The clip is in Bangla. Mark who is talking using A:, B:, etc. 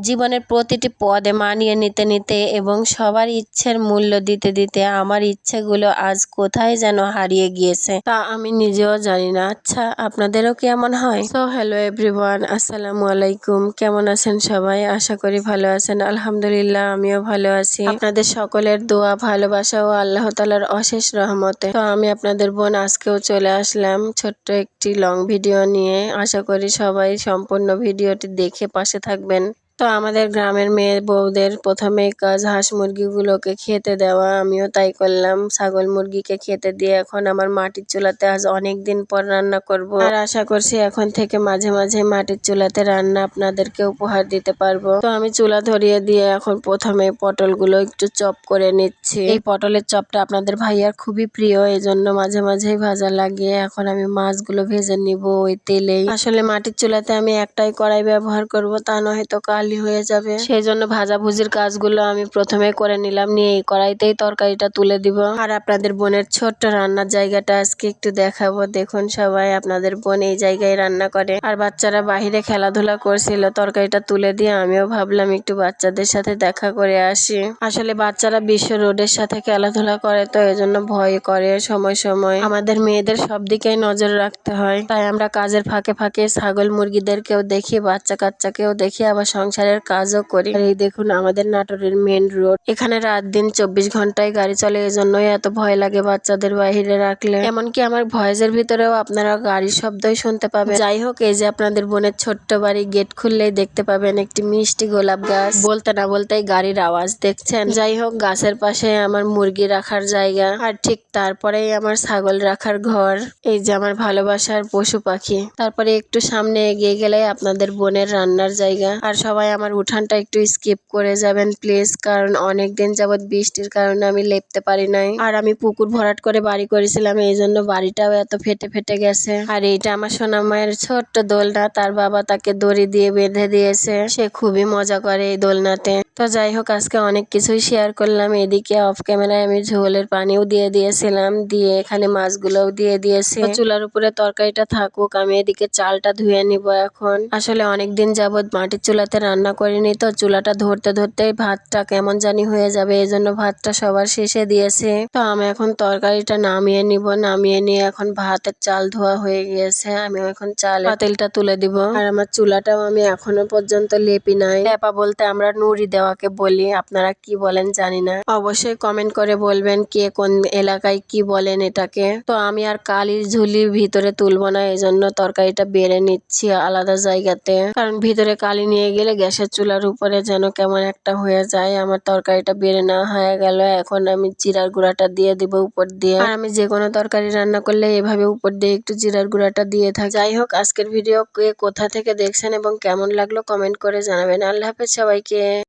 A: জীবনের প্রতিটি পদে মানিয়ে নিতে নিতে এবং সবার ইচ্ছের মূল্য দিতে দিতে আমার ইচ্ছেগুলো আজ কোথায় যেন হারিয়ে গিয়েছে, তা আমি নিজেও জানি না। আচ্ছা, আপনাদেরও কি এমন হয়? সো হ্যালো এভরিওয়ান, আসসালামু আলাইকুম। কেমন আছেন সবাই? আশা করি ভালো আছেন। আলহামদুলিল্লাহ, আমিও ভালো আছি। আপনাদের সকলের দোয়া, ভালোবাসা ও আল্লাহ তাআলার অশেষ রহমতে তো আমি আপনাদের বোন আজকেও চলে আসলাম ছোট্ট একটি লং ভিডিও নিয়ে। আশা করি সবাই সম্পূর্ণ ভিডিওটি দেখে পাশে থাকবেন। তো আমাদের গ্রামের মেয়ে বউদের প্রথমেই কাজ হাঁস মুরগিগুলোকে খেতে দেওয়া। আমিও তাই করলাম। ছাগল মুরগিকে খেতে দিয়ে এখন আমার মাটির চুলাতে আজ অনেক দিন পর রান্না করব। আর আশা করছি এখন থেকে মাঝে মাঝে মাটির চুলাতে রান্না আপনাদেরকে উপহার দিতে পারবো। তো আমি চুলা ধরিয়ে দিয়ে এখন প্রথমে পটলগুলো একটু চপ করে নিচ্ছি। এই পটলের চপটা আপনাদের ভাইয়ার খুবই প্রিয়, এজন্য মাঝে মাঝেই ভাজা লাগে। এখন আমি মাছগুলো ভেজে নিব ওই তেলেই। আসলে মাটির চুলাতে আমি একটাই কড়াই ব্যবহার করব, তা নয় তো কালি হয়ে যাবে। সেই জন্য ভাজাভুজির কাজগুলো আমি প্রথমে করে নিলাম, নিয়ে এই কড়াইতেই তরকারিটা তুলে দিব। আর আপনাদের বোনের ছোট্ট রান্নার জায়গাটা আজকে একটু দেখাবো। দেখুন সবাই, আপনাদের বোন এই জায়গায় রান্না করে। আর বাচ্চারা বাহিরে খেলাধুলা করছিল, তরকারিটা তুলে দিয়ে আমিও ভাবলাম একটু বাচ্চাদের সাথে দেখা করে আসি। আসলে বাচ্চারা বিশ্ব রোডের সাথে খেলাধুলা করে, তো এজন্য ভয় করে সময় সময়। আমাদের মেয়েদের সব দিকেই নজর রাখতে হয়, তাই আমরা কাজের ফাঁকে ফাঁকে ছাগল মুরগিদেরকেও দেখি, বাচ্চা কাচ্চাকেও দেখি, আবার সংসারের কাজও করি। আর এই দেখুন আমাদের নাটোরের মেন রোড, এখানে রাত দিন 24 ঘন্টায় গাড়ি চলে, এজন্যই এত ভয় লাগে বাচ্চাদের বাইরে রাখলে। এমনকি আমার ভয়েসের ভিতরেও আপনারা গাড়ির শব্দই শুনতে পাবেন। যাই হোক, এই যে আপনাদের বোনের ছোট্ট বাড়ি, গেট খুললেই দেখতে পাবেন একটি মিষ্টি গোলাপ গাছ। বলতে না বলতেই গাড়ির আওয়াজ দেখছেন। যাই হোক, গাছের পাশে আমার মুরগি রাখার জায়গা, আর ঠিক তারপরেই আমার ছাগল রাখার ঘর। এই যে আমার ভালোবাসার পশু পাখি। তারপরে একটু সামনে এগিয়ে গেলে আপনাদের বোনের রান্নার জায়গা। আর সবাই আমার উঠানটা একটু স্কিপ করে যাবেন প্লিজ, কারণ অনেক দিন যাবৎ বৃষ্টির কারণে আমি লেপতে পারি নাই। আর আমি পুকুর ভরাট করে বাড়ি করেছিলাম, এই জন্য বাড়িটাও এত ফেটে ফেটে গেছে। আর এইটা আমার সোনা মায়ের ছোট্ট দোলনা, তার বাবা তাকে দড়ি দিয়ে বেঁধে দিয়েছে। সে খুবই মজা করে এই দোলনাতে। তো যাই হোক, আজকে অনেক কিছুই শেয়ার করলাম। এদিকে অফ ক্যামেরায় আমি ঝোলের পানিও দিয়ে দিয়েছিলাম, দিয়ে এখানে মাছগুলোও দিয়ে দিয়েছি। চুলার উপরে তরকারিটা থাকুক, আমি এদিকে চালটা ধুয়ে নিব এখন। আসলে অনেকদিন যাবৎ মাটির চুলাতে রান্না করিনি, তো চুলাটা ধরতে ধরতেই ভাতটা কেমন জানি হয়ে যাবে, এই জন্য ভাতটা সবার শেষে দিয়েছে। তো আমি এখন তরকারিটা নামিয়ে নিব, নামিয়ে নিয়ে এখন ভাতের চাল ধোয়া হয়ে গিয়েছে, আমি এখন চালের পাতিলটা তুলে দিব। আর আমার চুলাটাও আমি এখনো পর্যন্ত লেপি নাই। লেপা বলতে আমরা নুড়ি দেওয়াকে বলি, আপনারা কি বলেন জানি না, অবশ্যই কমেন্ট করে বলবেন কে কোন এলাকায় কি বলেন এটাকে। তো আমি আর কালির ঝুলি ভিতরে তুলবো না, এজন্য তরকারিটা বেড়ে নিচ্ছি আলাদা জায়গাতে, কারণ ভিতরে কালি নিয়ে গেলে গ্যাসের চুলার উপরে যেন কেমন একটা হয়ে যায়। আমার তরকারিটা বেড়ে নেওয়া হয়ে গেল, এখন আমি জিরার গুঁড়াটা দিয়ে দিব উপর দিয়ে। আর আমি যে কোনো তরকারি রান্না করলে এভাবে উপর দিয়ে একটু জিরার গুঁড়াটা দিয়ে থাকি। যাই হোক, আজকের ভিডিও কে কোথা থেকে দেখছেন এবং কেমন লাগলো কমেন্ট করে জানাবেন। আল্লাহ হাফেজ সবাইকে।